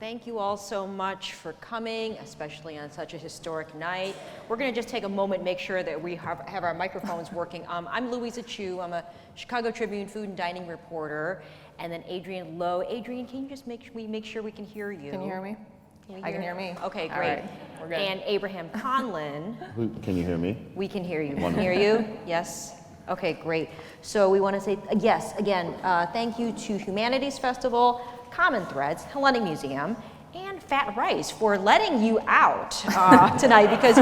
Thank you all so much for coming, especially on such a historic night. We're going to just take a moment, make sure that we have our microphones working. I'm Louisa Chu. I'm a Chicago Tribune food and dining reporter. And then Adrienne Lo. Adrienne, can you just make sure we can hear you? Can you hear me? I can hear me. Okay, great. All right, we're good. And Abraham Conlon. Can you hear me? We can hear you. Can hear you? Yes? Okay, great. So we want to say, yes, again, thank you to Humanities Festival, Common Threads, Hellenic Museum, and Fat Rice for letting you out tonight, because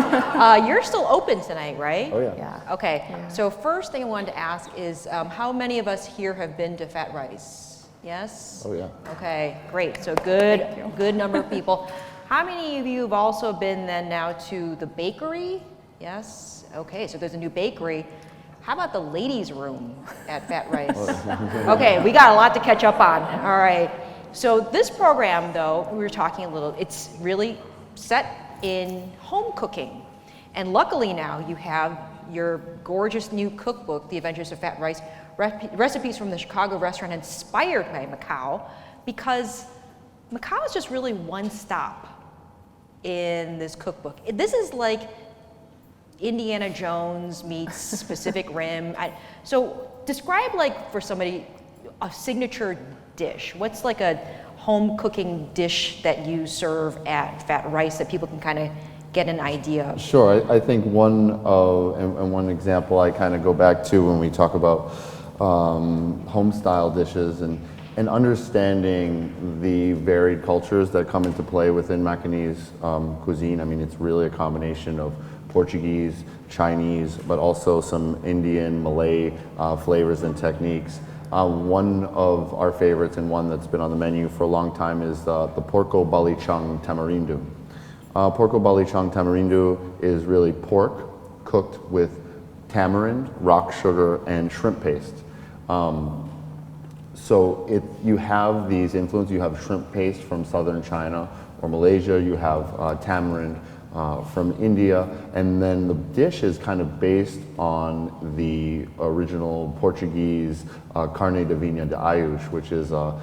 you're still open tonight, right? Oh, yeah. Yeah. Okay, Yeah. so first thing I wanted to ask is how many of us here have been to Fat Rice? Yes? Oh, yeah. Okay, great. So good number of people. How many of you have also been then now to the bakery? Yes? Okay, so there's a new bakery. How about the ladies' room at Fat Rice? Okay, we got a lot to catch up on. All right. So this program, though, we were talking a little, it's really set in home cooking. And luckily now you have your gorgeous new cookbook, The Adventures of Fat Rice, recipes from the Chicago restaurant inspired by Macau, because Macau is just really one stop in this cookbook. This is like Indiana Jones meets Pacific Rim. So describe, like, for somebody, a signature dish. What's like a home cooking dish that you serve at Fat Rice that people can kind of get an idea of? Sure. I think one example I kind of go back to when we talk about home style dishes and understanding the varied cultures that come into play within Macanese cuisine. I mean, it's really a combination of Portuguese, Chinese, but also some Indian, Malay flavors and techniques. One of our favorites, and one that's been on the menu for a long time, is the Porco Balichang Tamarindo. Porco Balichang Tamarindo is really pork cooked with tamarind, rock sugar, and shrimp paste. So you have these influences. You have shrimp paste from southern China or Malaysia. You have tamarind from India, and then the dish is kind of based on the original Portuguese carne de vinha de Ayush, which is a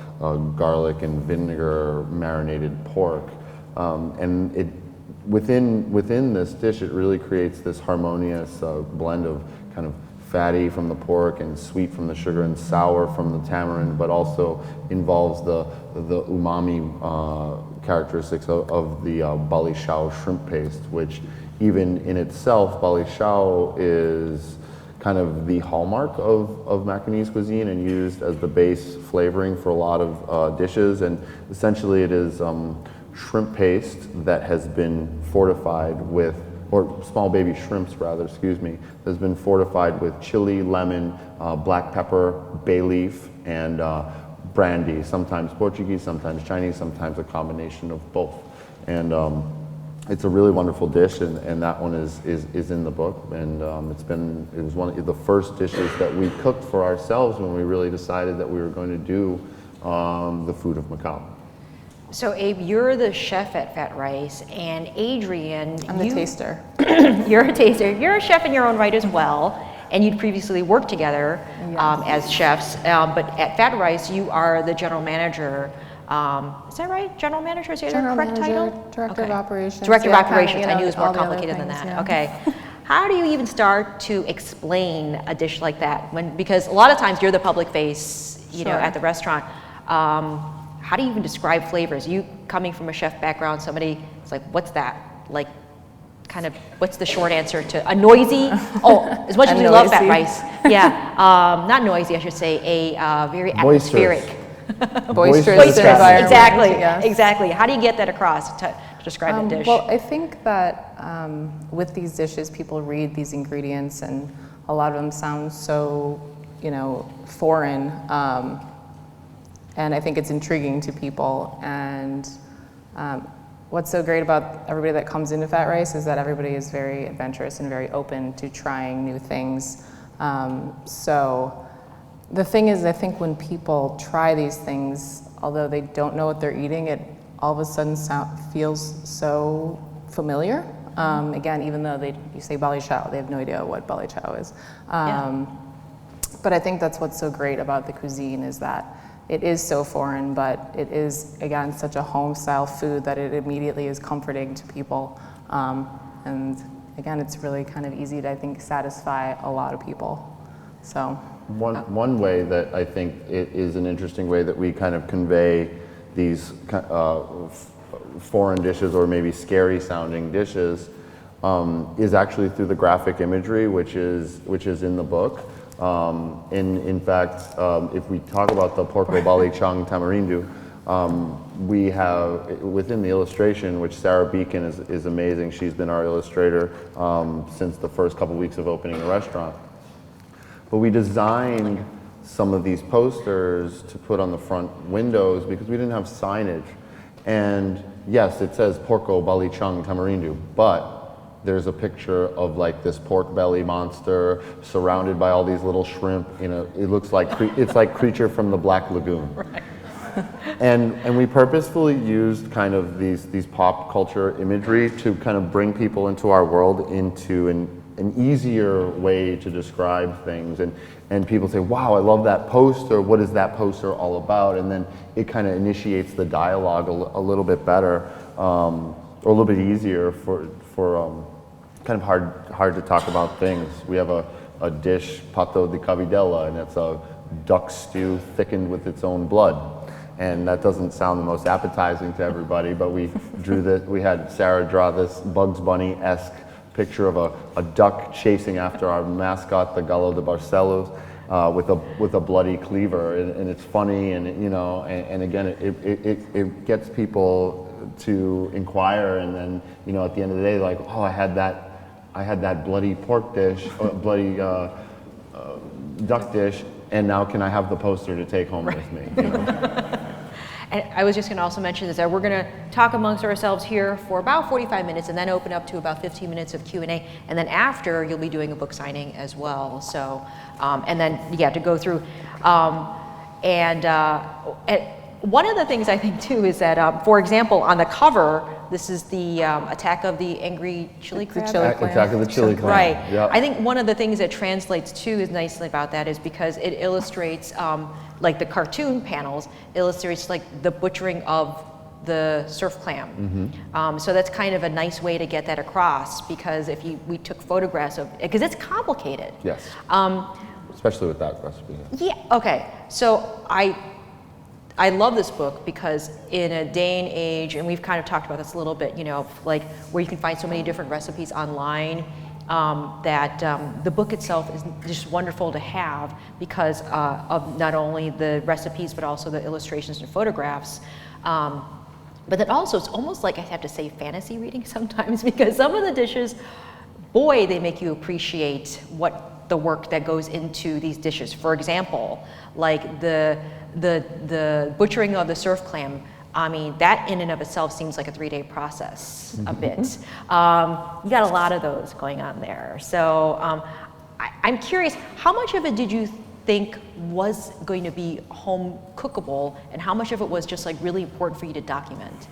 garlic and vinegar marinated pork. And within this dish, it really creates this harmonious blend of kind of fatty from the pork and sweet from the sugar and sour from the tamarind, but also involves the umami characteristics of the balichao shrimp paste, which even in itself, balichao is kind of the hallmark of Macanese cuisine and used as the base flavoring for a lot of dishes. And essentially it is shrimp paste that has been fortified with, or small baby shrimps rather, has been fortified with chili, lemon, black pepper, bay leaf, and brandy, sometimes Portuguese, sometimes Chinese, sometimes a combination of both. And it's a really wonderful dish, and that one is in the book. And it was one of the first dishes that we cooked for ourselves when we really decided that we were going to do the food of Macau. So Abe, you're the chef at Fat Rice, and Adrienne, I'm the taster. You're a taster. You're a chef in your own right as well, and you'd previously worked together as chefs. But at Fat Rice, you are the general manager. Is that right? General manager? Is that the correct title? Director of operations. Director of operations. Kinda, I knew it was more all the other complicated than that. things, Okay. How do you even start to explain a dish like that? Because a lot of times you're the public face, you know, Sure. at the restaurant. How do you even describe flavors? You coming from a chef background, somebody, it's like, what's that? Like, kind of, what's the short answer to a noisy? Oh, as much as we love Fat Rice. Yeah, not noisy, I should say, a very atmospheric. Boisterous environment. Exactly, yes. Exactly. How do you get that across to describe a dish? Well, I think that with these dishes, people read these ingredients, and a lot of them sound so, foreign. And I think it's intriguing to people. And what's so great about everybody that comes into Fat Rice is that everybody is very adventurous and very open to trying new things. So the thing is, I think when people try these things, although they don't know what they're eating, it all of a sudden feels so familiar. Again, even though you say balichao, they have no idea what balichao is. But I think that's what's so great about the cuisine, is that it is so foreign, but it is, again, such a home-style food that it immediately is comforting to people. And again, it's really kind of easy to, I think, satisfy a lot of people. So one way that I think it is an interesting way that we kind of convey these foreign dishes or maybe scary sounding dishes is actually through the graphic imagery, which is in the book. In fact, if we talk about the porco balicang tamarindo, we have within the illustration, which Sarah Beacon is amazing. She's been our illustrator since the first couple weeks of opening the restaurant. But we designed some of these posters to put on the front windows because we didn't have signage. And yes, it says porco balicang tamarindo, but there's a picture of like this pork belly monster surrounded by all these little shrimp. You know, it looks like it's like Creature from the Black Lagoon. Right. And we purposefully used kind of these pop culture imagery to kind of bring people into our world into an easier way to describe things. And people say, wow, I love that poster. What is that poster all about? And then it kind of initiates the dialogue a little bit better, or a little bit easier for kind of hard to talk about things. We have a dish, pato de cabidela, and it's a duck stew thickened with its own blood. And that doesn't sound the most appetizing to everybody, but we had Sarah draw this Bugs Bunny-esque picture of a duck chasing after our mascot, the Gallo de Barcelos, with a bloody cleaver, and it's funny, and and again, it gets people to inquire, and then at the end of the day, like, oh, I had that bloody pork dish, bloody duck dish, and now can I have the poster to take home with me? And I was just going to also mention is that we're going to talk amongst ourselves here for about 45 minutes and then open up to about 15 minutes of Q&A. And then after, you'll be doing a book signing as well. So, and then you have to go through. And one of the things I think too is that, for example, on the cover, this is the Attack of the Angry Chili Crab. Attack of the Chili Crab. Right. Yep. I think one of the things that translates too is nicely about that is because it illustrates, like the cartoon panels, illustrates like the butchering of the surf clam. Mm-hmm. So that's kind of a nice way to get that across, because if we took photographs of, because it's complicated. Yes. Especially with that recipe. Yeah. Okay. So I love this book because in a day and age, and we've kind of talked about this a little bit, like where you can find so many different recipes online, that the book itself is just wonderful to have because of not only the recipes but also the illustrations and photographs. But then also it's almost like I have to say fantasy reading sometimes, because some of the dishes, boy, they make you appreciate what the work that goes into these dishes. For example, like the butchering of the surf clam. I mean, that in and of itself seems like a 3-day process a bit. You got a lot of those going on there. So I'm curious, how much of it did you think was going to be home cookable, and how much of it was just like really important for you to document?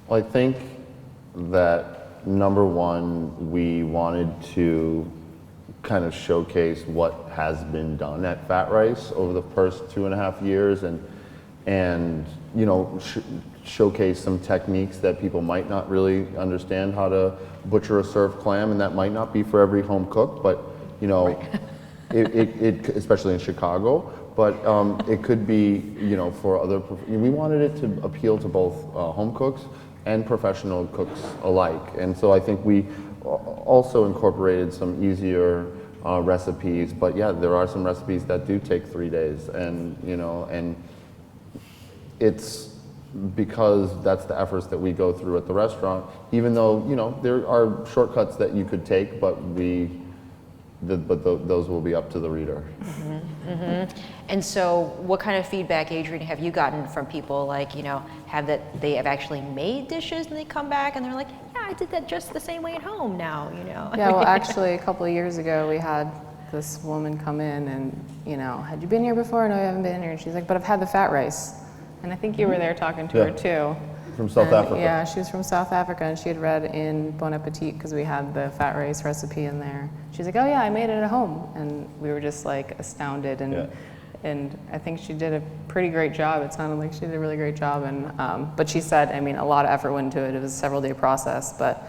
Well, I think that number one, we wanted to kind of showcase what has been done at Fat Rice over the first 2.5 years, and showcase some techniques that people might not really understand how to butcher a surf clam, and that might not be for every home cook, but it especially in Chicago, but it could be for other. We wanted it to appeal to both home cooks and professional cooks alike, and so I think we also incorporated some easier recipes, but yeah, there are some recipes that do take 3 days, and and it's because that's the efforts that we go through at the restaurant, even though there are shortcuts that you could take, but those will be up to the reader. Mm-hmm, mm-hmm. And so what kind of feedback, Adrienne, have you gotten from people, like, they have actually made dishes and they come back and they're like, yeah, I did that just the same way at home now, Yeah, well, actually, a couple of years ago, we had this woman come in and, had you been here before? No, you haven't been here. And she's like, but I've had the Fat Rice. And I think you were there talking to her too. From South Africa. Yeah, she was from South Africa, and she had read in Bon Appetit, because we had the Fat Rice recipe in there. She's like, oh yeah, I made it at home. And we were just like astounded. And And I think she did a pretty great job. It sounded like she did a really great job. And but she said, I mean, a lot of effort went into it. It was a several-day process, but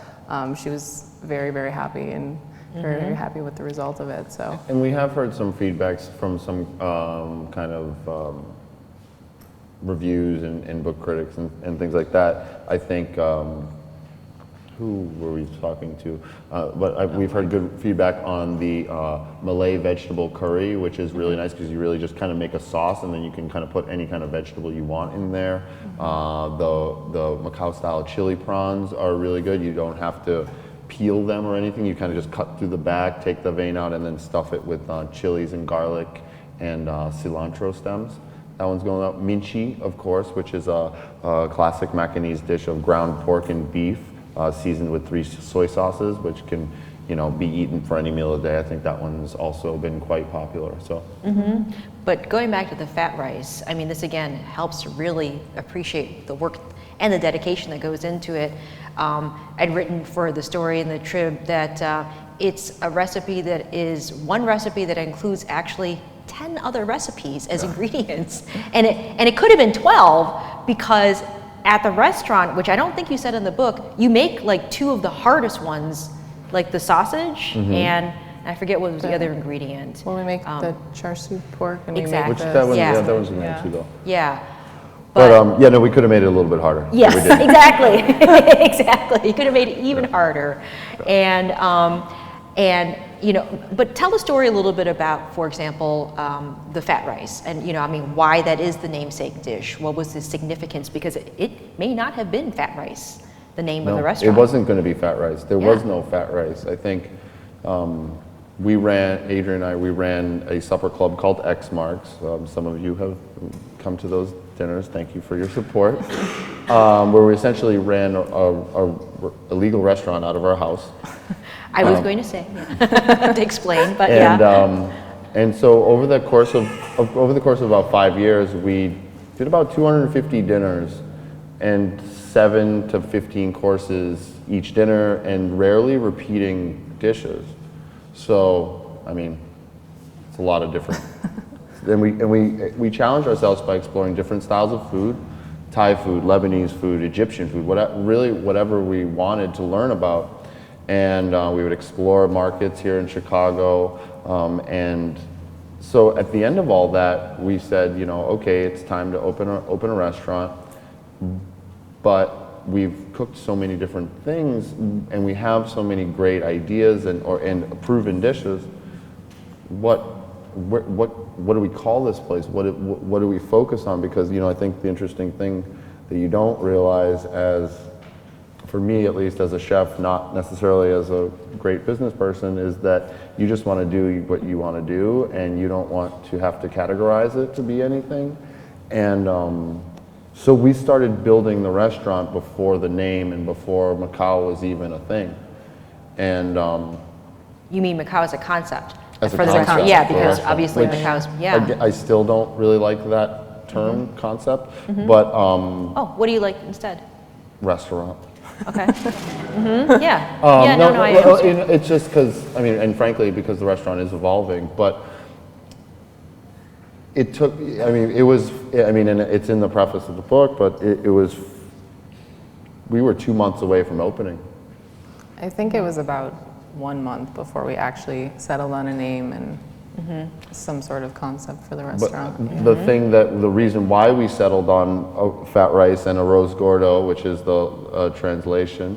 she was very, very happy and very, very happy with the result of it. So. And we have heard some feedbacks from some kind of reviews and book critics and things like that. I think, who were we talking to? We've heard good feedback on the Malay vegetable curry, which is really nice because you really just kind of make a sauce and then you can kind of put any kind of vegetable you want in there. The Macau style chili prawns are really good. You don't have to peel them or anything. You kind of just cut through the back, take the vein out, and then stuff it with chilies and garlic and cilantro stems. That one's going out. Minchi, of course, which is a classic Macanese dish of ground pork and beef, seasoned with 3 soy sauces, which can, be eaten for any meal of the day. I think that one's also been quite popular. So. But going back to the fat rice, I mean, this again helps to really appreciate the work and the dedication that goes into it. I'd written for the story in the Trib that it's a recipe that is one recipe that includes actually 10 other recipes as ingredients. And it could have been 12 because at the restaurant, which I don't think you said in the book, you make like 2 of the hardest ones, like the sausage and I forget what was the other ingredient. Well, we make the char siu pork and Exactly. Which we make that one, Yeah. that one's in there too, though. Yeah. But no, we could have made it a little bit harder. Yes, We didn't. exactly, exactly. You could have made it even harder. And but tell the story a little bit about, for example, the fat rice and, why that is the namesake dish. What was the significance? Because it may not have been fat rice, the name of the restaurant. It wasn't going to be fat rice. There was no fat rice. I think Adrienne and I ran a supper club called X Marks. Some of you have come to those dinners. Thank you for your support. Where we essentially ran a legal restaurant out of our house. I was going to say, to explain, but And so over the course of about 5 years, we did about 250 dinners and 7 to 15 courses each dinner, and rarely repeating dishes. So, I mean, it's a lot of different. And we challenged ourselves by exploring different styles of food, Thai food, Lebanese food, Egyptian food, whatever we wanted to learn about. And we would explore markets here in Chicago. And so at the end of all that, we said, okay, it's time to open a restaurant. But we've cooked so many different things, and we have so many great ideas and proven dishes. What do we call this place? What do we focus on? Because I think the interesting thing that you don't realize, for me at least as a chef, not necessarily as a great business person, is that you just want to do what you want to do, and you don't want to have to categorize it to be anything. And so we started building the restaurant before the name and before Macau was even a thing. And you mean Macau as a concept? As a for the concept, restaurant? Yeah, for a because restaurant. obviously Which, Macau's, I still don't really like that term concept, but Oh, what do you like instead? restaurant. Okay. Yeah. I understand. It's just because, and frankly, because the restaurant is evolving, but it took, and it's in the preface of the book, but we were 2 months away from opening. I think it was about 1 month before we actually settled on a name and some sort of concept for the restaurant. But the reason why we settled on fat rice and Arroz Gordo, which is the translation,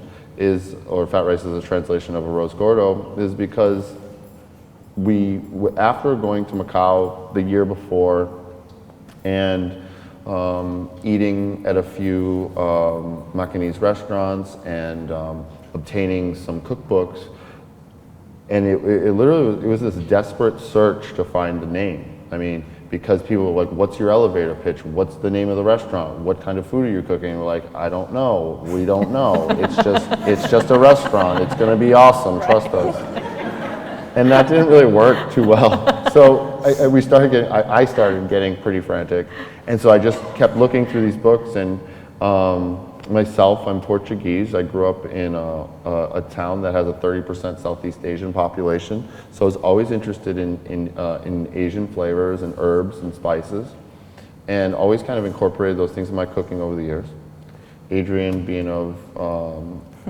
or fat rice is a translation of Arroz Gordo, is because after going to Macau the year before and eating at a few Macanese restaurants and obtaining some cookbooks, and it literally was this desperate search to find the name. Because people were like, what's your elevator pitch? What's the name of the restaurant? What kind of food are you cooking? And we're like, I don't know. We don't know. It's just a restaurant. It's going to be awesome. Trust us. And that didn't really work too well. So I started getting pretty frantic. And so I just kept looking through these books, and Myself, I'm Portuguese. I grew up in a town that has a 30% Southeast Asian population, so I was always interested in Asian flavors and herbs and spices, and always kind of incorporated those things in my cooking over the years. Adrienne, being of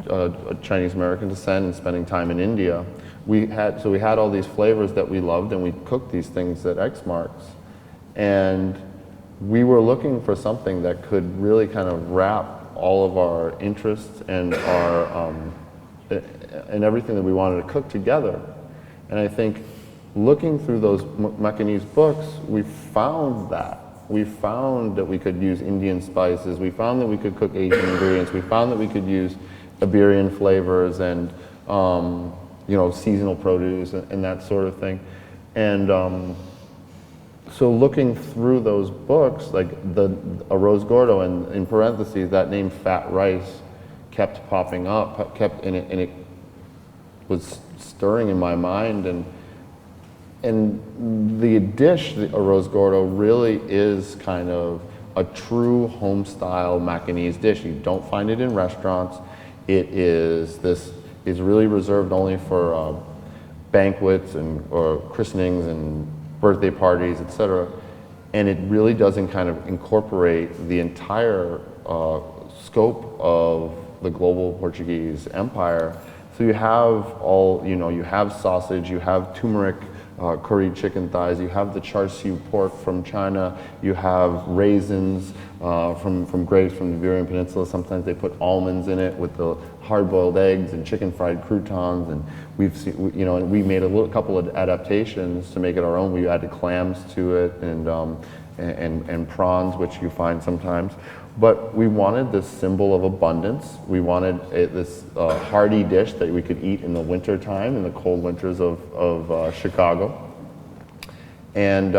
a Chinese American descent and spending time in India, we had all these flavors that we loved, and we cooked these things at X marks, and we were looking for something that could really kind of wrap all of our interests and our and everything that we wanted to cook together. And I think looking through those Macanese books, we found that. We found that we could use Indian spices. We found that we could cook Asian ingredients. We found that we could use Iberian flavors and you know, seasonal produce and that sort of thing. And so looking through those books, like the Arroz Gordo, and in parentheses, that name fat rice kept popping up, and it was stirring in my mind. And the dish, the Arroz Gordo, really is kind of a true home-style Macanese dish. You don't find it in restaurants. Is really reserved only for banquets or christenings and birthday parties, etc. And it really doesn't kind of incorporate the entire scope of the global Portuguese empire. So you have you have sausage, you have turmeric curried chicken thighs, you have the char siu pork from China, you have raisins from grapes from the Iberian Peninsula. Sometimes they put almonds in it with the hard-boiled eggs and chicken fried croutons, and we've seen, and we made a couple of adaptations to make it our own. We added clams to it and prawns, which you find sometimes. But we wanted this symbol of abundance. We wanted this hearty dish that we could eat in the winter time, in the cold winters of Chicago. And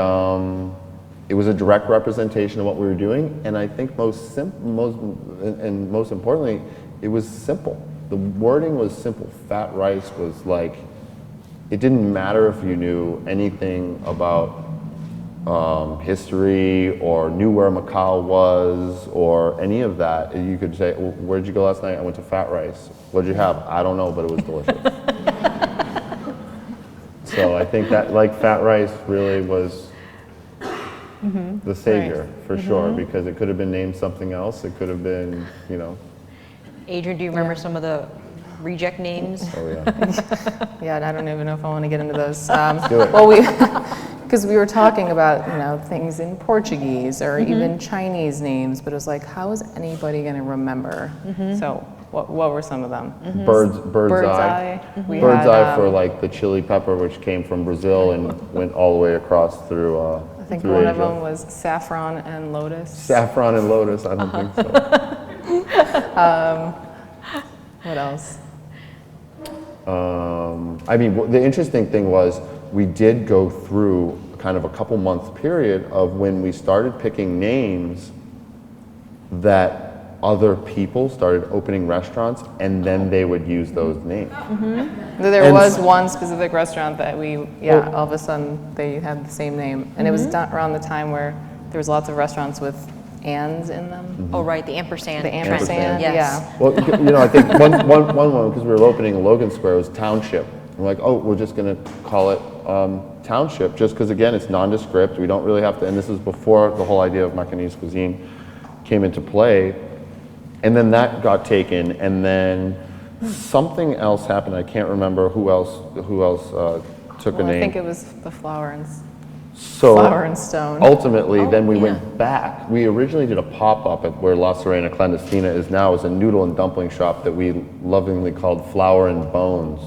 it was a direct representation of what we were doing. And I think most importantly, it was simple. The wording was simple. Fat rice was like, it didn't matter if you knew anything about history or knew where Macau was or any of that. You could say, well, where'd you go last night? I went to Fat Rice. What'd you have? I don't know, but it was delicious. So I think that, like, Fat Rice really was the savior, for sure, because it could have been named something else. It could have been, Adrienne, do you remember some of the reject names? Oh yeah. Yeah, I don't even know if I want to get into those. Do it. Well, because we were talking about, things in Portuguese or even Chinese names, but it was like, how is anybody going to remember? So what were some of them? Bird's Bird's eye. eye. We Bird's had, eye for like the chili pepper, which came from Brazil and went all the way across through I think through one Asia. of them was saffron and lotus. Saffron and lotus, I don't think so. What else? I mean, the interesting thing was we did go through kind of a couple month period of when we started picking names that other people started opening restaurants, and then they would use those names. There was one specific restaurant that all of a sudden they had the same name. And it was done around the time where there was lots of restaurants with ands in them. Oh, right, the ampersand. The ampersand, Yes. yeah. Well, I think one because we were opening in Logan Square, was Township. We're like, oh, we're just going to call it Township, just because, again, it's nondescript. We don't really have to, and this is before the whole idea of Macanese cuisine came into play. And then that got taken, and then something else happened. I can't remember who else took a name. I think it was the Flour and Stone. Ultimately, then we went back. We originally did a pop-up at where La Serena Clandestina is now, as a noodle and dumpling shop that we lovingly called Flour and Bones,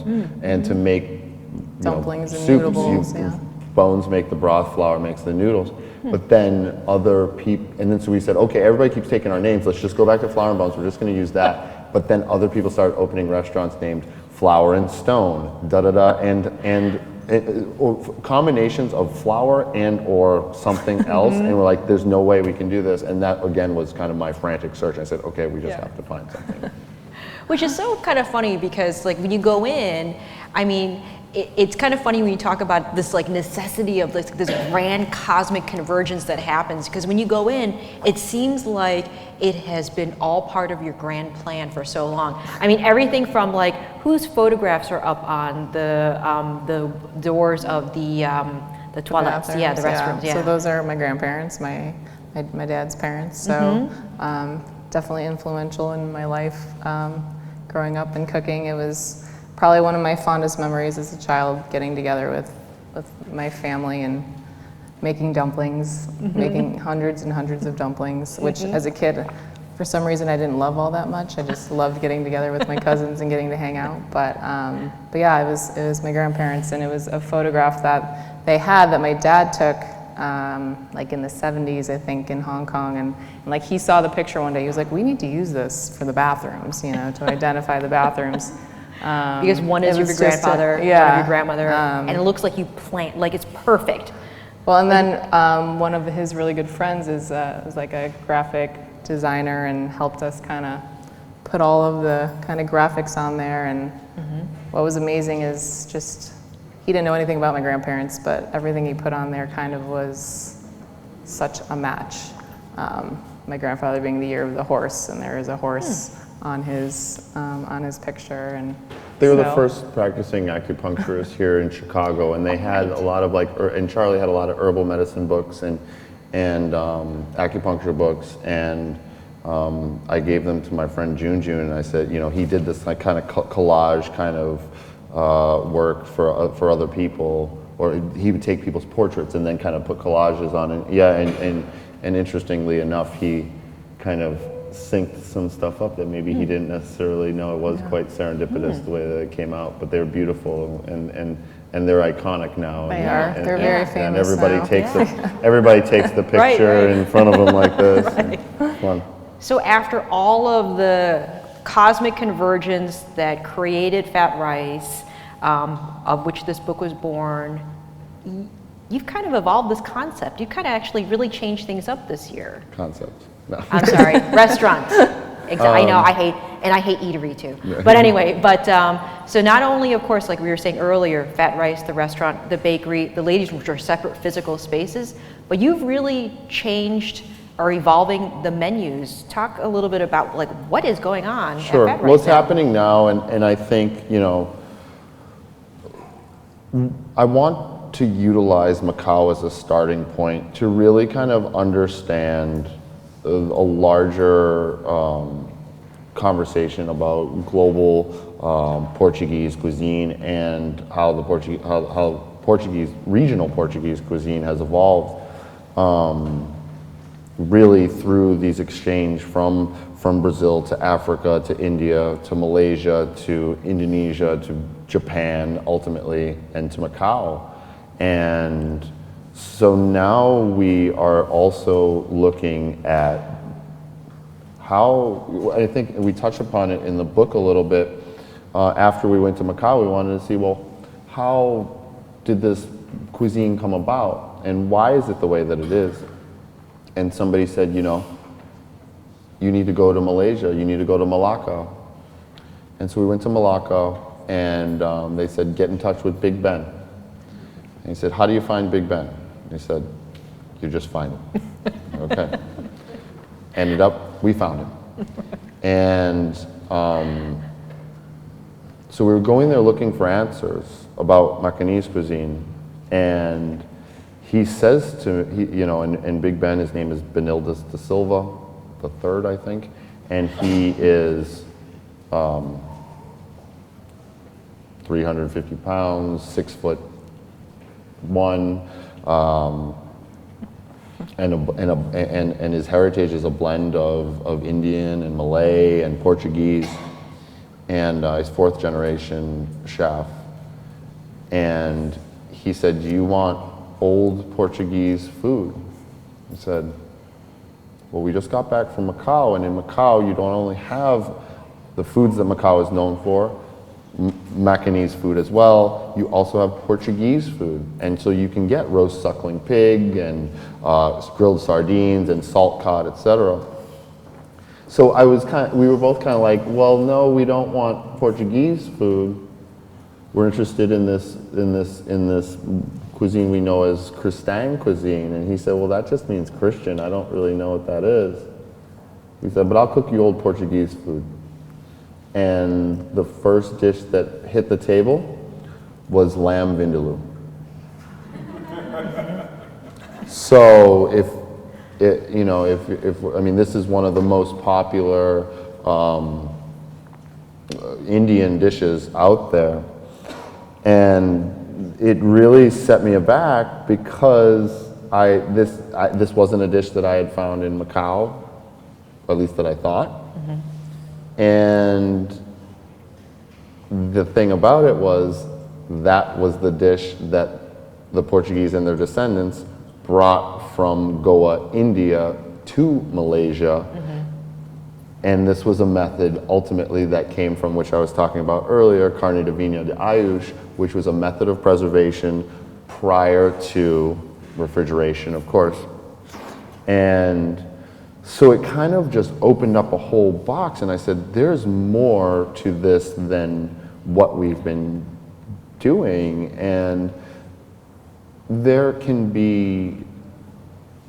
and to make Dumplings and soups, noodle bowls, yeah. Bones make the broth, flour makes the noodles. But then other people, and then so we said, okay, everybody keeps taking our names, let's just go back to Flour and Bones, we're just going to use that. But then other people started opening restaurants named Flour and Stone, and or combinations of flour and or something else, and we're like, there's no way we can do this. And that, again, was kind of my frantic search. I said, okay, we just have to find something. Which is so kind of funny because, like, when you go in, I mean, it's kind of funny when you talk about this like necessity of this grand cosmic convergence that happens, because when you go in, it seems like it has been all part of your grand plan for so long. I mean, everything from like whose photographs are up on the doors of the toilets, the restrooms. Yeah. So those are my grandparents, my dad's parents. So definitely influential in my life. Growing up and cooking, it was probably one of my fondest memories as a child, getting together with my family and making dumplings, making hundreds and hundreds of dumplings, which as a kid, for some reason I didn't love all that much. I just loved getting together with my cousins and getting to hang out. But yeah, it was my grandparents, and it was a photograph that they had that my dad took like in the 70s, I think, in Hong Kong, and like he saw the picture one day. He was like, "We need to use this for the bathrooms, you know, to identify the bathrooms." Because one is your grandfather, one of your grandmother, and it looks like you plant, like it's perfect. Well, and then one of his really good friends is like a graphic designer and helped us kind of put all of the kind of graphics on there. And what was amazing is just, he didn't know anything about my grandparents, but everything he put on there kind of was such a match. My grandfather being the year of the horse, and there is a horse on his picture, and they were the first practicing acupuncturists here in Chicago, and they had a lot of and Charlie had a lot of herbal medicine books and acupuncture books, and I gave them to my friend June, and I said, you know, he did this like kind of collage kind of work for other people, or he would take people's portraits and then kind of put collages on it. Yeah, and interestingly enough, he kind of synced some stuff up that maybe he didn't necessarily know. It was quite serendipitous the way that it came out, but they're beautiful and they're iconic now. They are. They're very famous. And everybody now. takes everybody takes the picture in front of them like this. And fun. So after all of the cosmic convergence that created Fat Rice, of which this book was born, you've kind of evolved this concept. You've kind of actually really changed things up this year. Concept. No. I'm sorry, restaurants. I know, I hate eatery too. But anyway, so not only, of course, like we were saying earlier, Fat Rice, the restaurant, the bakery, the ladies' which are separate physical spaces, but you've really changed or evolving the menus. Talk a little bit about like what is going on at Fat Rice. What's happening now, and I think, you know, I want to utilize Macau as a starting point to really kind of understand a larger conversation about global Portuguese cuisine and how the regional Portuguese cuisine has evolved, really through these exchange from Brazil to Africa to India to Malaysia to Indonesia to Japan ultimately, and to Macau. And so now we are also looking at how, I think we touched upon it in the book a little bit, after we went to Macau, we wanted to see, well, how did this cuisine come about and why is it the way that it is? And somebody said, you know, you need to go to Malaysia, you need to go to Malacca. And so we went to Malacca, and they said, get in touch with Big Ben. And he said, how do you find Big Ben? And he said, you just find him. Okay. Ended up, we found him. And so we were going there looking for answers about Macanese cuisine. And he says to, you know, and Big Ben, his name is Benildes da Silva, the third, I think. And he is 350 pounds, 6'1", and his heritage is a blend of Indian and Malay and Portuguese, and he's fourth generation chef. And he said, do you want old Portuguese food? I said, well, we just got back from Macau, and in Macau you don't only have the foods that Macau is known for, Macanese food as well, you also have Portuguese food. And so you can get roast suckling pig and grilled sardines and salt cod, etc. So we were both kind of like, well, no, we don't want Portuguese food. we're interested in this cuisine we know as Christian cuisine. And he said, well, that just means Christian. I don't really know what that is. He said, but I'll cook you old Portuguese food. And the first dish that hit the table was lamb vindaloo. So I mean, this is one of the most popular Indian dishes out there. And it really set me aback because this wasn't a dish that I had found in Macau, or at least that I thought. Mm-hmm. And the thing about it was that was the dish that the Portuguese and their descendants brought from Goa, India to Malaysia. Mm-hmm. And this was a method ultimately that came from, which I was talking about earlier, carne de viña de Ayush, which was a method of preservation prior to refrigeration, of course. And so it kind of just opened up a whole box, and I said, there's more to this than what we've been doing. And there can be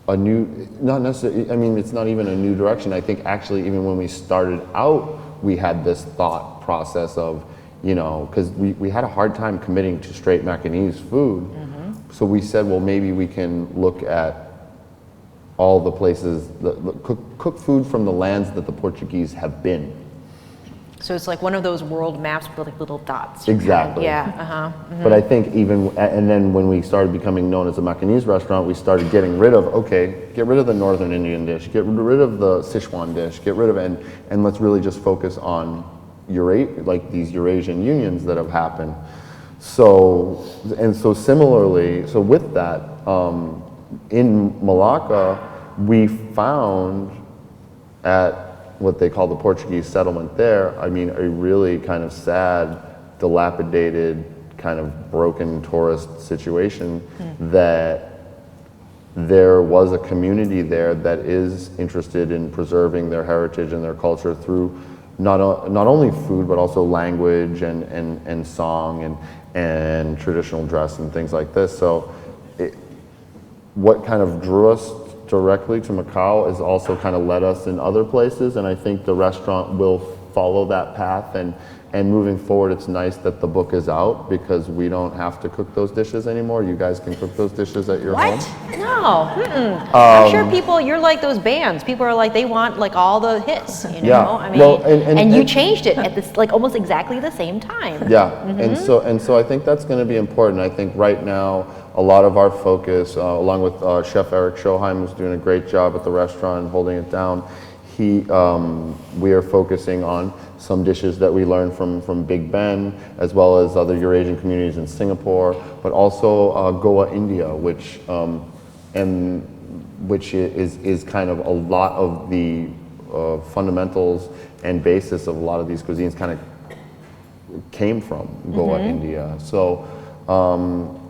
a new, not necessarily, I mean, it's not even a new direction. I think actually even when we started out, we had this thought process of, because we had a hard time committing to straight Macanese food. Mm-hmm. So we said, well, maybe we can look at all the places, cook food from the lands that the Portuguese have been. So it's like one of those world maps with like little dots. Exactly. Yeah. Uh-huh. Mm-hmm. But I think and then when we started becoming known as a Macanese restaurant, we started getting rid of, get rid of the Northern Indian dish, get rid of the Sichuan dish, get rid of it, and let's really just focus on these Eurasian unions that have happened. So similarly, with that, in Malacca, we found at what they call the Portuguese settlement there, I mean, a really kind of sad, dilapidated, kind of broken tourist situation, that there was a community there that is interested in preserving their heritage and their culture through not only food, but also language and song and traditional dress and things like this. So what kind of drew us directly to Macau has also kind of led us in other places, and I think the restaurant will follow that path. And moving forward, it's nice that the book is out because we don't have to cook those dishes anymore. You guys can cook those dishes at your home. What? No. I'm sure people, you're like those bands. People are like, they want like all the hits, Yeah. I mean, well, and you changed it at this like almost exactly the same time. Yeah. Mm-hmm. And so I think that's going to be important. I think right now a lot of our focus, along with Chef Eric Schoheim, who's doing a great job at the restaurant and holding it down, we are focusing on some dishes that we learned from Big Ben, as well as other Eurasian communities in Singapore, but also Goa, India, which is kind of a lot of the fundamentals and basis of a lot of these cuisines kind of came from Goa, India. So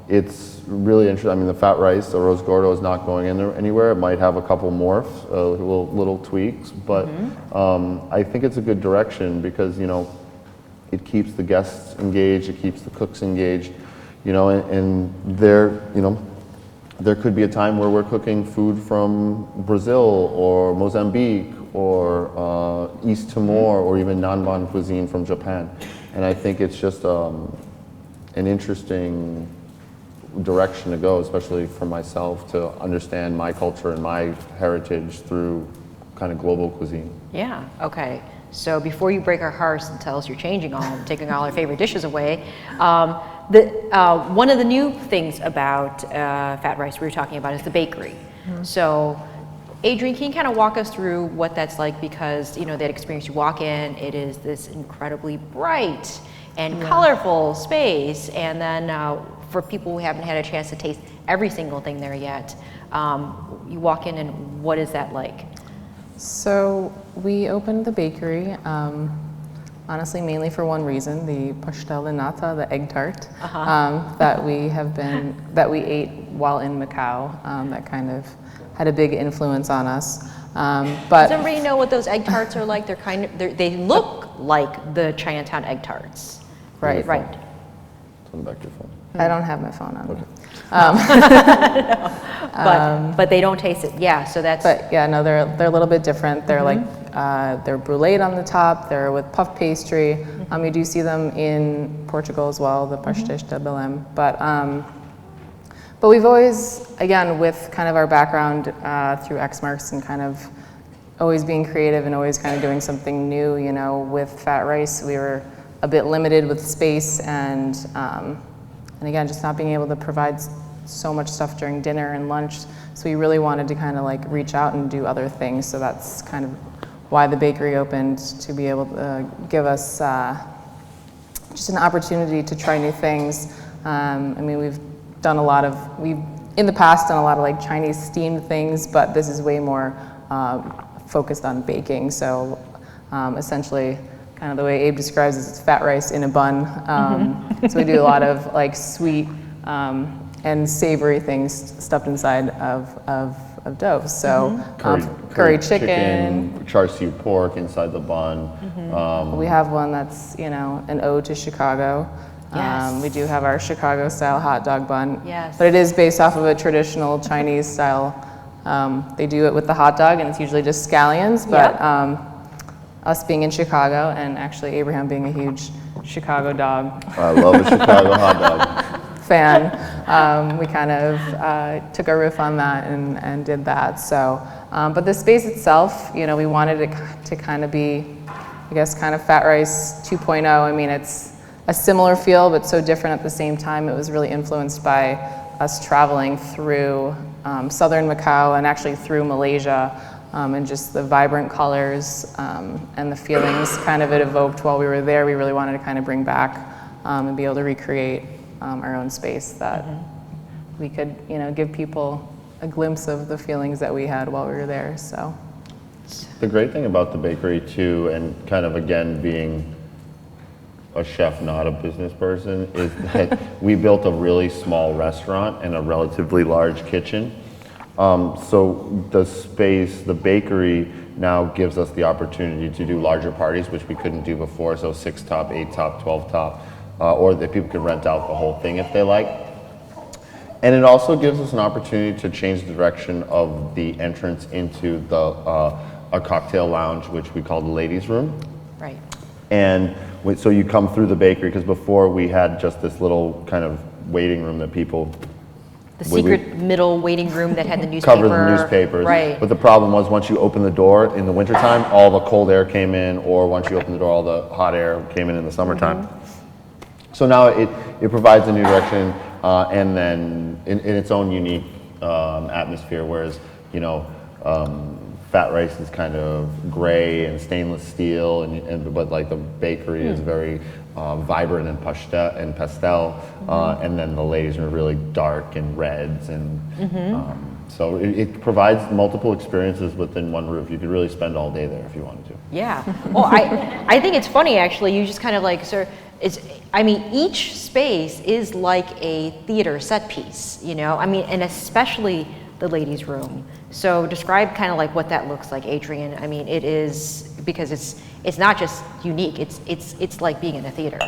it's really interesting. I mean, the fat rice, the Arroz Gordo, is not going in there anywhere. It might have a couple morphs, little tweaks, but I think it's a good direction because, it keeps the guests engaged, it keeps the cooks engaged, and there could be a time where we're cooking food from Brazil or Mozambique or East Timor or even Nanban cuisine from Japan. And I think it's just an interesting direction to go, especially for myself, to understand my culture and my heritage through kind of global cuisine. Yeah, okay. So before you break our hearts and tell us you're taking all our favorite dishes away, one of the new things about fat rice we were talking about is the bakery. Mm-hmm. So Adrienne, can you kind of walk us through what that's like? Because, that experience, you walk in, it is this incredibly bright and colorful space, and then for people who haven't had a chance to taste every single thing there yet, you walk in and what is that like? So we opened the bakery, honestly, mainly for one reason, the pastel de nata, the egg tart, that we ate while in Macau, that kind of had a big influence on us. But does everybody know what those egg tarts are like? They look like the Chinatown egg tarts. Right. Right. Put back your phone. I don't have my phone on me. But they don't taste it. Yeah, so that's. But yeah, no, they're a little bit different. They're like they're bruleed on the top. They're with puff pastry. You do see them in Portugal as well, the pastéis de Belém. But we've always, again, with kind of our background through Xmarks and kind of always being creative and always kind of doing something new. You know, with fat rice, we were a bit limited with space and again, just not being able to provide so much stuff during dinner and lunch. So we really wanted to kind of like reach out and do other things. So that's kind of why the bakery opened, to be able to give us just an opportunity to try new things. I mean, we've in the past done a lot of like Chinese steamed things, but this is way more focused on baking. So essentially, kind of the way Abe describes it, it's fat rice in a bun. So we do a lot of like sweet and savory things stuffed inside of dough. So curry chicken, char-siu pork inside the bun. We have one that's, you know, an ode to Chicago. Yes. We do have our Chicago style hot dog bun. Yes. But it is based off of a traditional Chinese style. They do it with the hot dog, and it's usually just scallions. But us being in Chicago, and actually Abraham being a huge Chicago dog I love a Chicago hot dog. fan, we kind of took a riff on that and did that. So, but the space itself, you know, we wanted it to kind of be, I guess, kind of Fat Rice 2.0. I mean, it's a similar feel, but so different at the same time. It was really influenced by us traveling through southern Macau and actually through Malaysia. And just the vibrant colors and the feelings kind of it evoked while we were there. We really wanted to kind of bring back and be able to recreate our own space that we could, you know, give people a glimpse of the feelings that we had while we were there. So The great thing about the bakery too, and kind of again being a chef, not a business person, is that we built a really small restaurant and a relatively large kitchen. So the space, the bakery now gives us the opportunity to do larger parties, which we couldn't do before. So 6 top, 8 top, 12 top, or that people could rent out the whole thing if they like. And it also gives us an opportunity to change the direction of the entrance into a cocktail lounge, which we call the ladies' room. Right. And so you come through the bakery, because before we had just this little kind of waiting room that people The secret middle waiting room that had the newspaper. cover the newspapers. Right. But the problem was once you open the door in the wintertime, all the cold air came in, or once you open the door, all the hot air came in the summertime. So now it provides a new direction, and then in its own unique atmosphere, whereas, you know, Fat Rice is kind of gray and stainless steel, but like the bakery is very vibrant and pastel, and then the ladies are really dark and reds, and so it provides multiple experiences within one roof. You could really spend all day there if you wanted to. Yeah. Well, I think it's funny actually. You just kind of like I mean, each space is like a theater set piece, you know. I mean, and especially the ladies' room. So describe kind of like what that looks like, Adrienne. I mean, it is, because it's not just unique. It's like being in a theater.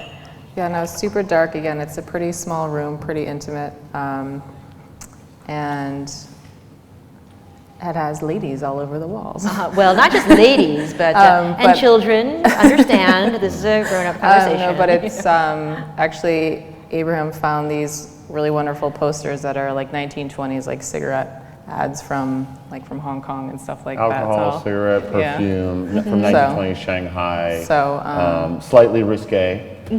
yeah, no, it's super dark. Again, it's a pretty small room, pretty intimate, and it has ladies all over the walls. Well, not just ladies, but children. Understand, this is a grown-up conversation. No, but it's actually Abraham found these really wonderful posters that are like 1920s, like cigarette ads from Hong Kong and stuff like Alcohol, that. So, cigarette, perfume, from 1920s Shanghai. So, slightly risque. The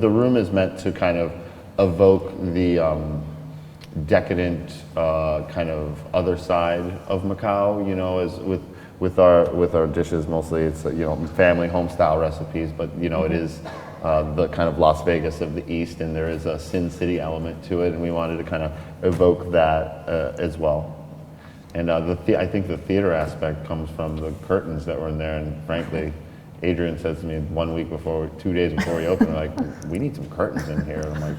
room is meant to kind of evoke the decadent kind of other side of Macau. You know, as with our dishes, mostly it's, you know, family home style recipes, but you know, it is the kind of Las Vegas of the East, and there is a Sin City element to it, and we wanted to kind of evoke that as well. And I think the theater aspect comes from the curtains that were in there, and frankly, Adrienne says to me 2 days before we opened, like, we need some curtains in here. And I'm like,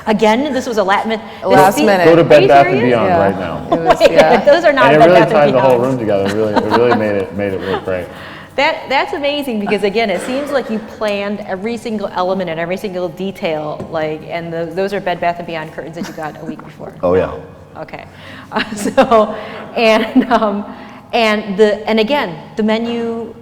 Again, this was a last minute. Last minute. go to Are Bed you Bath and serious? Beyond Yeah. right now. it was, yeah. Those are not And it Bed really Bath tied and the whole Beyond. room together. It really made it work great. That's amazing because again, it seems like you planned every single element and every single detail, like, and those are Bed Bath & Beyond curtains that you got a week before. Oh yeah. Okay. And again, the menu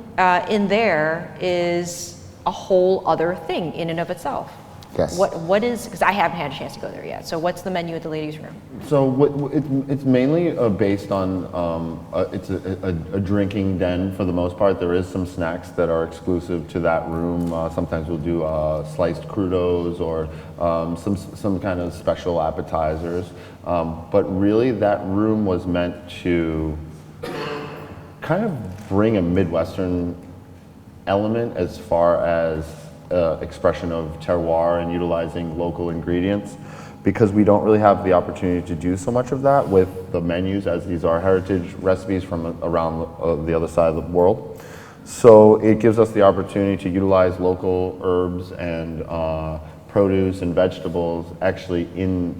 in there is a whole other thing in and of itself. Yes. What is, because I haven't had a chance to go there yet, so what's the menu at the ladies' room? So it's mainly based on, it's a drinking den for the most part. There is some snacks that are exclusive to that room. Sometimes we'll do sliced crudos or some kind of special appetizers. But really that room was meant to kind of bring a Midwestern element as far as expression of terroir and utilizing local ingredients, because we don't really have the opportunity to do so much of that with the menus, as these are heritage recipes from around the other side of the world. So it gives us the opportunity to utilize local herbs and produce and vegetables actually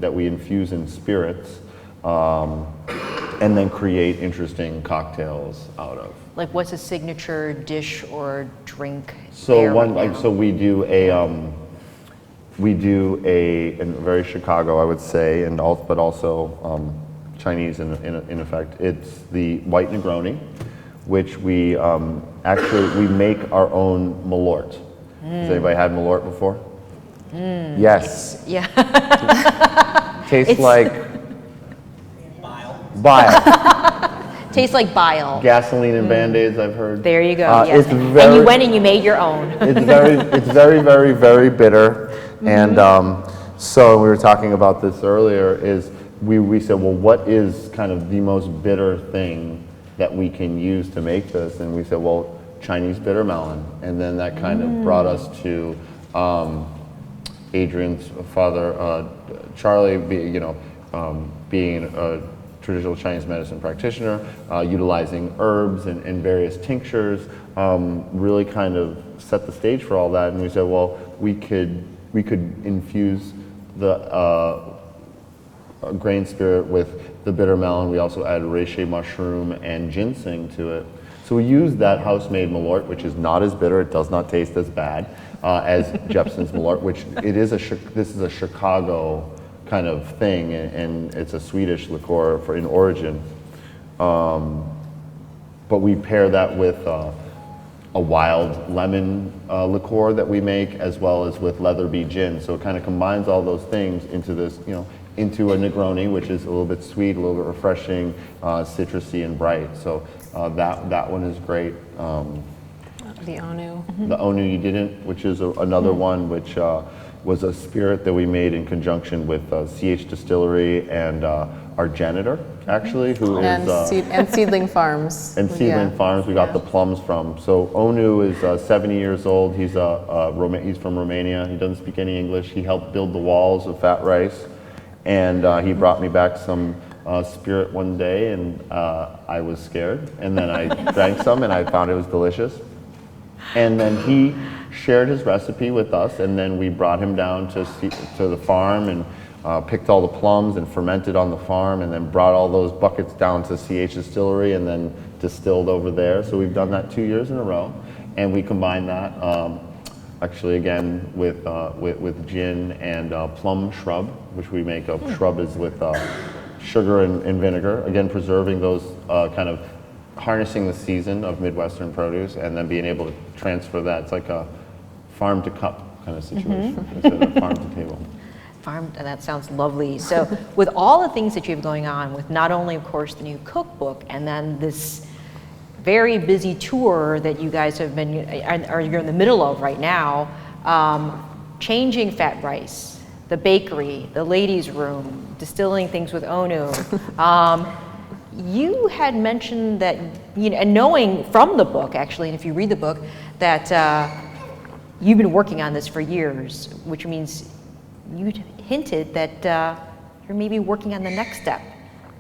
that we infuse in spirits, and then create interesting cocktails out of. Like, what's a signature dish or drink? So there right now? so we do a very Chicago, I would say, but also Chinese in effect. It's the white Negroni, which we actually we make our own Malort. Has anybody had Malort before? Yes. Yeah. Tastes like bile. Tastes like bile. Gasoline and Band-Aids, I've heard. There you go. Yes. It's And very, you went and you made your own. it's very, very bitter. And so we were talking about this earlier, is we said, well, what is kind of the most bitter thing that we can use to make this? And we said, well, Chinese bitter melon. And then that kind of brought us to Adrienne's father, Charlie, being a traditional Chinese medicine practitioner, utilizing herbs and various tinctures, really kind of set the stage for all that. And we said, well, we could infuse the grain spirit with the bitter melon. We also add reishi mushroom and ginseng to it. So we used that house-made Malort, which is not as bitter. It does not taste as bad as Jeppson's Malort, which this is a Chicago kind of thing, and it's a Swedish liqueur in origin. But we pair that with a wild lemon liqueur that we make, as well as with leatherby gin. So it kind of combines all those things into this, into a Negroni, which is a little bit sweet, a little bit refreshing, citrusy and bright. So that one is great. The Onu. The Onu you didn't, which is another one, which was a spirit that we made in conjunction with CH Distillery and our janitor, actually, who is... And Seedling Farms. And Seedling Farms, we got the plums from. So Onu is 70 years old. He's from Romania. He doesn't speak any English. He helped build the walls of Fat Rice. And he brought me back some spirit one day, and I was scared. And then I drank some, and I found it was delicious. And then he shared his recipe with us, and then we brought him down to the farm and picked all the plums and fermented on the farm, and then brought all those buckets down to CH Distillery and then distilled over there. So we've done that 2 years in a row, and we combine that actually again with gin and plum shrub, which we make. Shrub is with sugar and vinegar, again preserving those kind of harnessing the season of Midwestern produce, and then being able to transfer that. It's like a farm to cup kind of situation instead of farm to table. That sounds lovely. So with all the things that you have going on, with not only, of course, the new cookbook, and then this very busy tour that you guys have been, or you're in the middle of right now, changing Fat Rice, the bakery, the ladies' room, distilling things with Onu. You had mentioned that, and knowing from the book, actually, and if you read the book, that you've been working on this for years, which means you hinted that you're maybe working on the next step,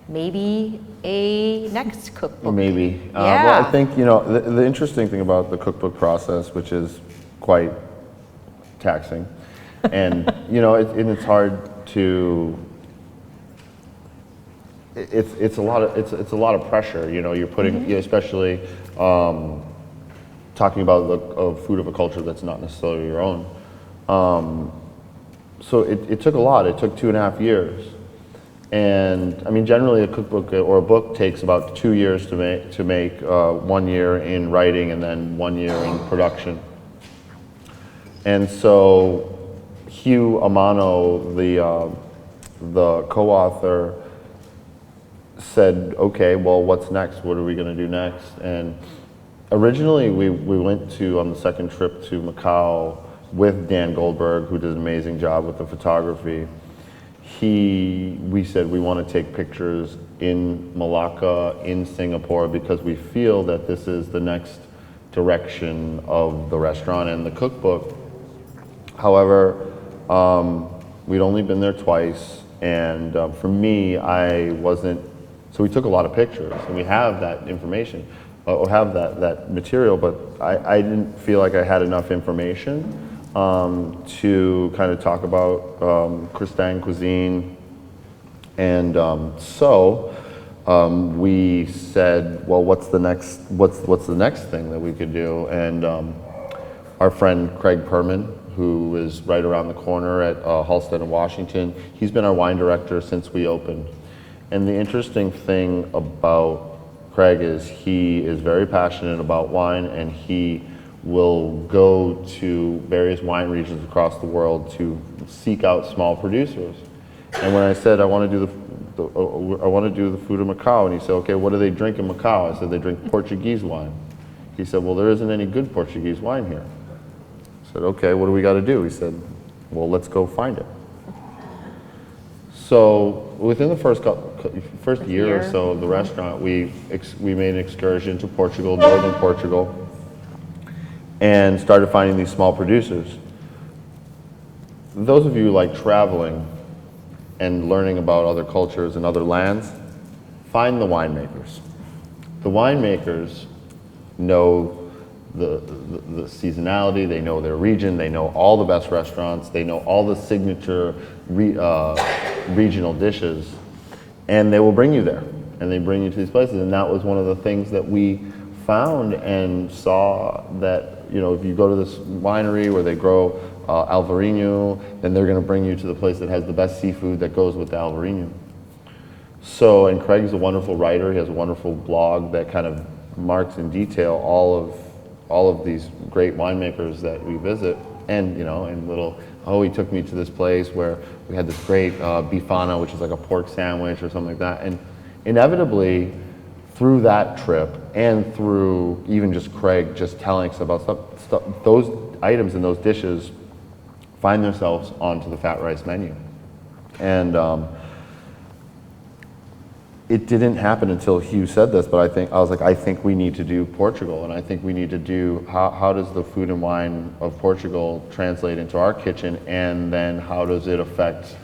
maybe a next cookbook. Maybe. Yeah. Well, I think, the interesting thing about the cookbook process, which is quite taxing, and, it's hard to... It's a lot of pressure. You're putting, especially talking about the food of a culture that's not necessarily your own. So it took a lot. It took 2.5 years. And I mean, generally a cookbook or a book takes about 2 years to make 1 year in writing and then 1 year in production. And so Hugh Amano, the co-author, said, okay, well, what's next? What are we going to do next? And originally we went on the second trip to Macau with Dan Goldberg, who did an amazing job with the photography. We said we want to take pictures in Malacca, in Singapore, because we feel that this is the next direction of the restaurant and the cookbook. However, we'd only been there twice, and for me, I wasn't, so we took a lot of pictures, and we have that information, or have that material, but I didn't feel like I had enough information to kind of talk about Christian cuisine. And so we said, well, what's the next thing that we could do? And our friend Craig Perman, who is right around the corner at Halstead in Washington, he's been our wine director since we opened. And the interesting thing about Craig is he is very passionate about wine, and he will go to various wine regions across the world to seek out small producers. And when I said I want to do the food of Macau, and he said, okay, what do they drink in Macau? I said they drink Portuguese wine. He said, well, there isn't any good Portuguese wine here. I said, okay, what do we got to do? He said, well, let's go find it. So within the first year or so of the restaurant, we made an excursion to Portugal, northern Portugal, and started finding these small producers. Those of you who like traveling and learning about other cultures and other lands, find the winemakers. The winemakers know the seasonality, they know their region, they know all the best restaurants, they know all the signature regional dishes, and they will bring you there, and they bring you to these places. And that was one of the things that we found and saw, that if you go to this winery where they grow Alvarinho, then they're going to bring you to the place that has the best seafood that goes with the Alvarinho. So, and Craig's a wonderful writer. He has a wonderful blog that kind of marks in detail all of these great winemakers that we visit. And he took me to this place where we had this great bifana, which is like a pork sandwich or something like that. And inevitably, through that trip and through even just Craig just telling us about stuff, those items and those dishes find themselves onto the fat rice menu. And it didn't happen until Hugh said this, but I think we need to do Portugal, and I think we need to do, how does the food and wine of Portugal translate into our kitchen, and then how does it affect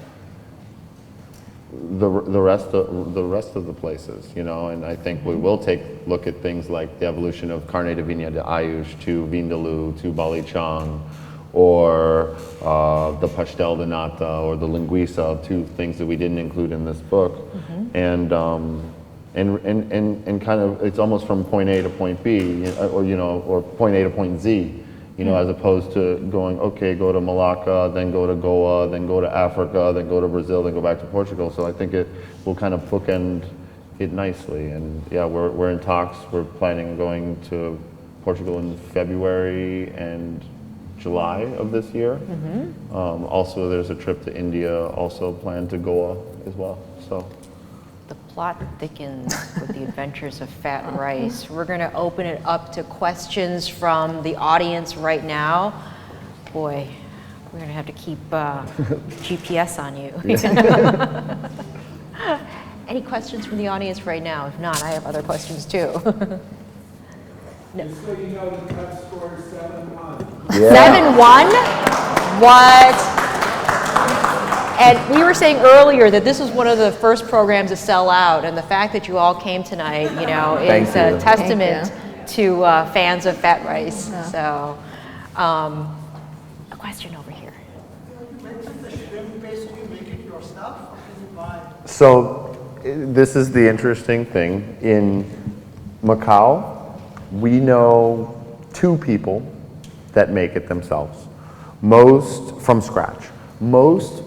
the rest of the places, and I think we will look at things like the evolution of Carne de Viña de Ayush to Vindaloo to Balichang, or the pastel de nata or the linguiça, two things that we didn't include in this book. And kind of, it's almost from point A to point B, or point A to point Z, as opposed to going, okay, go to Malacca, then go to Goa, then go to Africa, then go to Brazil, then go back to Portugal. So I think it will kind of bookend it nicely. And yeah, we're in talks. We're planning on going to Portugal in February and July of this year. Also, there's a trip to India, also planned to Goa as well. So the plot thickens with the adventures of fat rice. We're going to open it up to questions from the audience right now. Boy, we're going to have to keep GPS on you. Any questions from the audience right now? If not, I have other questions too. No. Just so you know, the cut score is 7-1. 7-1? What? And we were saying earlier that this was one of the first programs to sell out, and the fact that you all came tonight, is a testament to fans of fat rice. So, a question over here. You mentioned the shrimp paste. You make it yourself, or can you buy it? So this is the interesting thing. In Macau, we know 2 people that make it themselves. Most from scratch. Most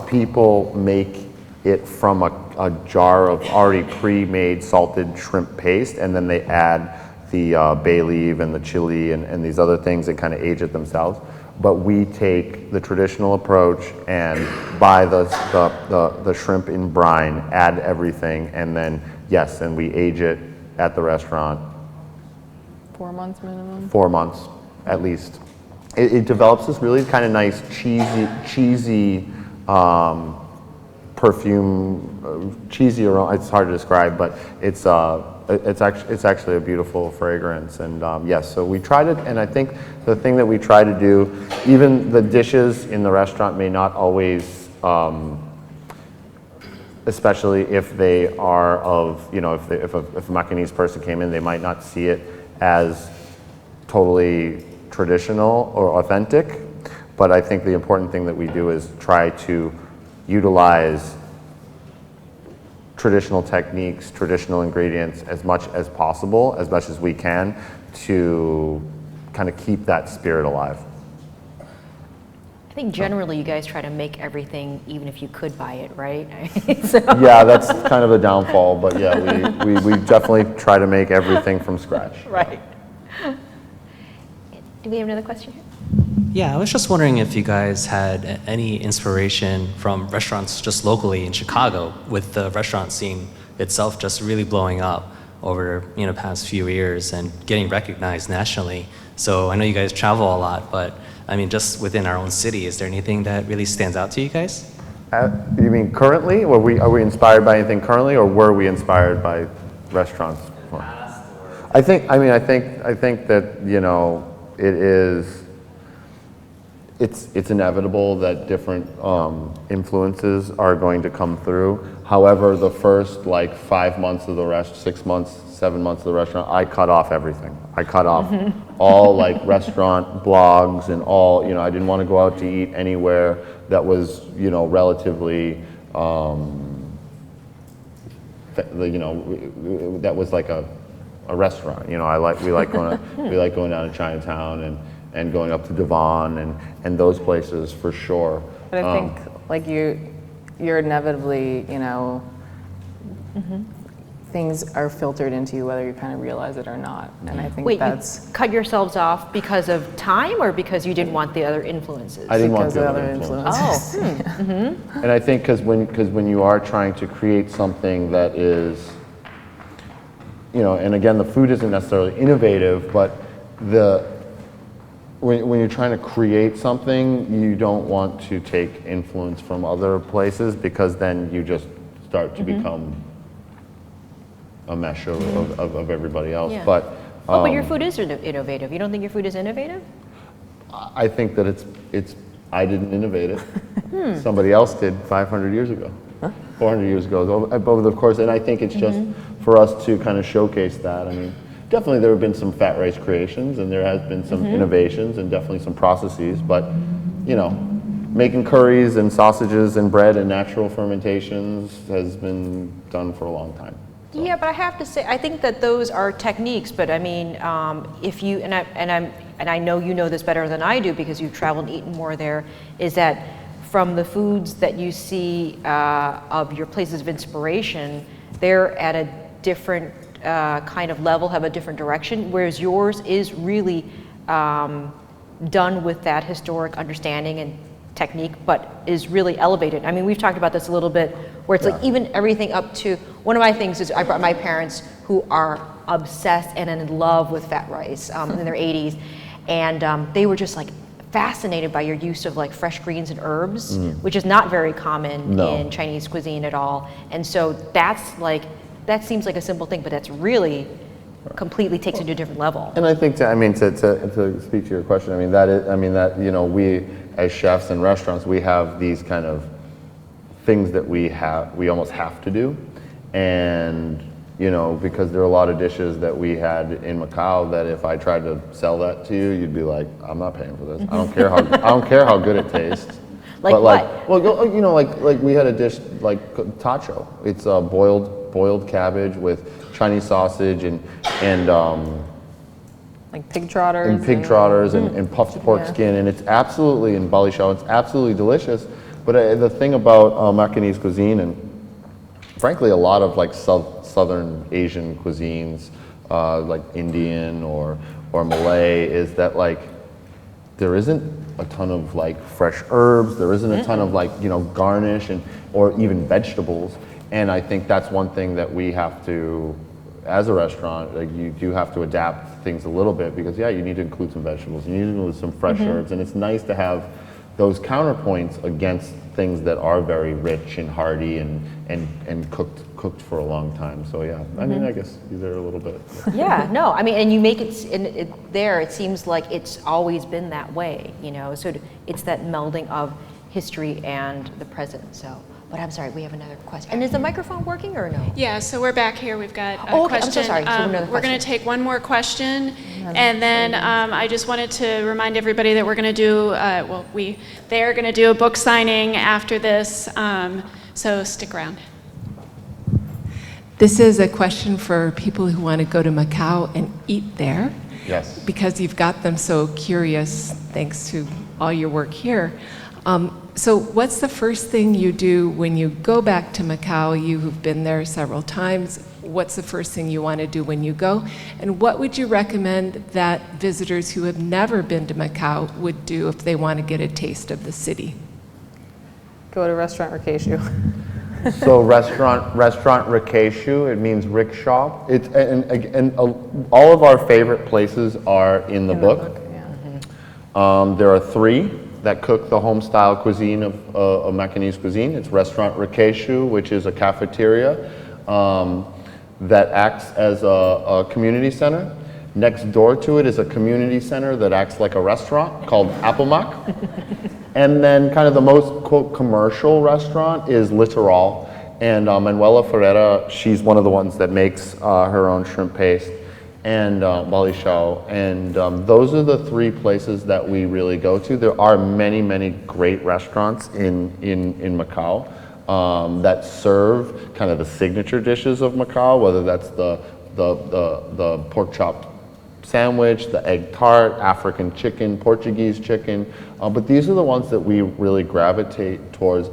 people make it from a jar of already pre-made salted shrimp paste, and then they add the bay leaf and the chili and these other things and kind of age it themselves. But we take the traditional approach and buy the shrimp in brine, add everything, and then, yes, and we age it at the restaurant. 4 months minimum? 4 months, at least. It develops this really kind of nice cheesy perfume, cheesy aroma. It's hard to describe, but it's actually a beautiful fragrance. And yes, so we try to, and I think the thing that we try to do, even the dishes in the restaurant may not always, especially if they are of, you know, if a Macanese person came in, they might not see it as totally traditional or authentic. But I think the important thing that we do is try to utilize traditional techniques, traditional ingredients as much as possible, as much as we can, to kind of keep that spirit alive. I think generally you guys try to make everything even if you could buy it, right? So. Yeah, that's kind of a downfall, but yeah, we definitely try to make everything from scratch. Right. Do we have another question here? Yeah, I was just wondering if you guys had any inspiration from restaurants just locally in Chicago, with the restaurant scene itself just really blowing up over the past few years and getting recognized nationally. So I know you guys travel a lot, but I mean, just within our own city, is there anything that really stands out to you guys? You mean currently? Are we inspired by anything currently, or were we inspired by restaurants? I think that it's inevitable that different influences are going to come through. However, the first 5 months of the 6 months, 7 months of the restaurant, I cut off everything. I cut off all restaurant blogs and all, I didn't want to go out to eat anywhere that was, relatively, that was like a restaurant. We like going down to Chinatown and going up to Devon and those places for sure. But I think you're inevitably, things are filtered into you whether you kind of realize it or not. And I think Wait, that's you cut yourselves off because of time or because you didn't want the other influences? I didn't want because the of other influences. Oh, And I think because when you are trying to create something that is, and again, the food isn't necessarily innovative, but when you're trying to create something, you don't want to take influence from other places, because then you just start to become a mesh of everybody else. Yeah. But but your food is innovative. You don't think your food is innovative? I think that it's I didn't innovate it. Somebody else did 500 years ago, 400 years ago, over the course. And I think it's just for us to kind of showcase that. I mean, definitely there have been some fat rice creations, and there has been some innovations, and definitely some processes. But making curries and sausages and bread and natural fermentations has been done for a long time. So. Yeah, but I have to say, I think that those are techniques. But I mean, if you and I know you know this better than I do because you've traveled and eaten more there, is that from the foods that you see of your places of inspiration, they're at a different kind of level, have a different direction, whereas yours is really done with that historic understanding and technique, but is really elevated. I mean, we've talked about this a little bit, where it's like even everything up to, one of my things is I brought my parents who are obsessed and in love with fat rice in their 80s, and they were just fascinated by your use of fresh greens and herbs, which is not very common in Chinese cuisine at all. And so that seems like a simple thing, but that's really completely takes it to a different level. And I think to speak to your question, we as chefs and restaurants, we have these kind of things that we almost have to do, and because there are a lot of dishes that we had in Macau that if I tried to sell that to you, you'd be like, I'm not paying for this. I don't care how good it tastes. Like but what? Well, we had a dish like tacho. It's boiled cabbage with Chinese sausage and Like pig trotters. And pig trotters and puffed pork Yeah. skin, and it's absolutely, in Bali Shao, it's absolutely delicious. But the thing about Macanese cuisine, and frankly a lot of like Southern Asian cuisines, like Indian or Malay, is that like there isn't a ton of like fresh herbs, there isn't a ton of like, you know, garnish or even vegetables. And I think that's one thing that we have to, as a restaurant, like you do have to adapt things a little bit, because yeah, you need to include some vegetables, you need to include some fresh herbs, and it's nice to have those counterpoints against things that are very rich and hearty and cooked for a long time. So yeah, I mean, I guess they're a little bit. Yeah, no, I mean, and you make it, there, it seems like it's always been that way, you know, so it's that melding of history and the present, so. But I'm sorry, we have another question. And is the microphone working or no? Yeah, so we're back here. We've got a Oh, okay. question. I'm so sorry. So another We're going question. to take one more question, and then I just wanted to remind everybody that we're going to do, they're going to do a book signing after this, so stick around. This is a question for people who want to go to Macau and eat there, Yes. because you've got them so curious thanks to all your work here. So what's the first thing you do when you go back to Macau? You who've been there several times, what's the first thing you want to do when you go? And what would you recommend that visitors who have never been to Macau would do if they want to get a taste of the city? Go to Restaurant Rakeshu. So restaurant Rakeshu, it means rickshaw. It's and all of our favorite places are in the book. Yeah. There are 3 that cook the home style cuisine of Macanese cuisine. It's Restaurant Rakeshu, which is a cafeteria that acts as a community center. Next door to it is a community center that acts like a restaurant called Applemak. And then kind of the most, quote, commercial restaurant is Litoral. And Manuela Ferreira, she's one of the ones that makes her own shrimp paste, and Bali Shao. And those are the 3 places that we really go to. There are many, many great restaurants in Macau that serve kind of the signature dishes of Macau, whether that's the pork chop sandwich, the egg tart, African chicken, Portuguese chicken. But these are the ones that we really gravitate towards.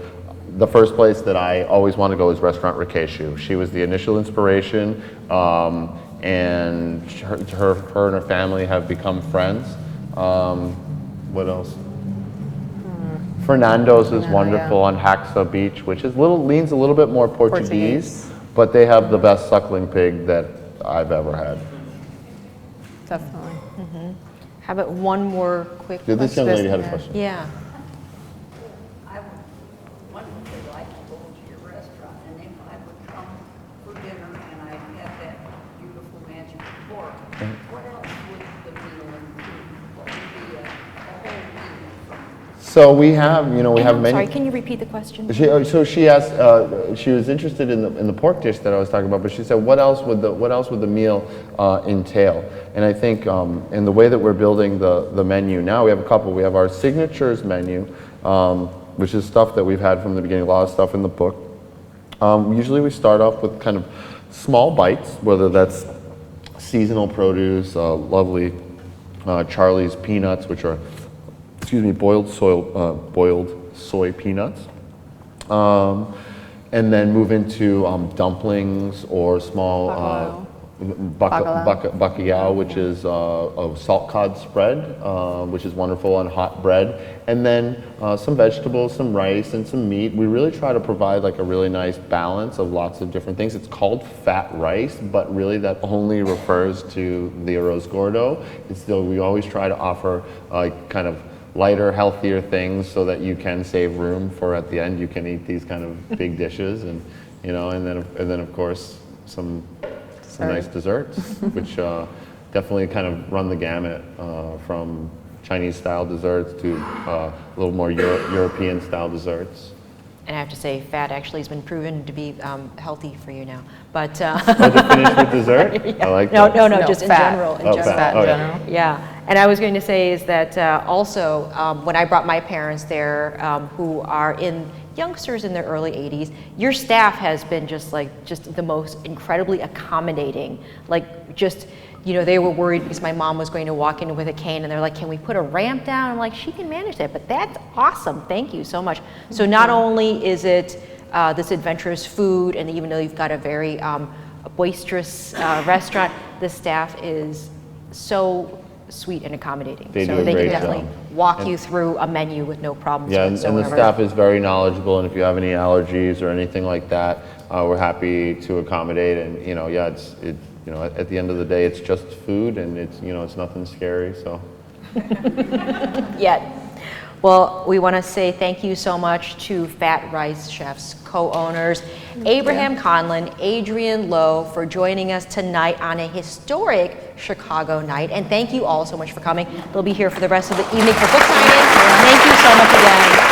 The first place that I always want to go is Restaurant Rakeshu. She was the initial inspiration, and her and her family have become friends. What else? Fernando's is wonderful on Haxa Beach, which is leans a little bit more Portuguese, but they have the best suckling pig that I've ever had. Definitely. How about one more quick This question? young lady had a question. Yeah. I would wonderfully like to go to your restaurant, and if I would come for dinner and I had that beautiful magic pork, what else would the meal include? What would be a whole meal? So we have, we have many. Sorry, can you repeat the question? So she asked. She was interested in the pork dish that I was talking about, but she said, "What else would the meal entail?" And I think in the way that we're building the menu now, we have a couple. We have our signatures menu, which is stuff that we've had from the beginning. A lot of stuff in the book. Usually, we start off with kind of small bites, whether that's seasonal produce, lovely Charlie's peanuts, which are boiled soy peanuts, and then move into dumplings or small bacalhau, which is a salt cod spread, which is wonderful on hot bread, and then some vegetables, some rice, and some meat. We really try to provide like a really nice balance of lots of different things. It's called fat rice, but really that only refers to the Arroz Gordo. We always try to offer kind of lighter, healthier things so that you can save room for at the end you can eat these kind of big dishes, and and then of course some nice desserts, which definitely kind of run the gamut from Chinese style desserts to a little more European style desserts. And I have to say, fat actually has been proven to be healthy for you now. But To finish with dessert? yeah. I like no, that. no, just fat. in general. Oh, fat. in Oh, general. Yeah, and I was going to say is that also when I brought my parents there, who are youngsters in their early 80s, your staff has been just the most incredibly accommodating. Like you know, they were worried because my mom was going to walk in with a cane, and they're like, can we put a ramp down? I'm like, she can manage that, but that's awesome. Thank you so much. So not only is it this adventurous food, and even though you've got a very boisterous restaurant, the staff is so sweet and accommodating. They so do a they great can definitely job. walk you through a menu with no problems Yeah, and the whatsoever. staff is very knowledgeable, and if you have any allergies or anything like that, we're happy to accommodate. And you know, yeah, you know, at the end of the day, it's just food, and it's, you know, it's nothing scary. So. Yet. Well, we want to say thank you so much to Fat Rice Chefs co-owners Abraham Conlon, Adrienne Lo, for joining us tonight on a historic Chicago night. And thank you all so much for coming. They'll be here for the rest of the evening for book signing. Thank you so much again.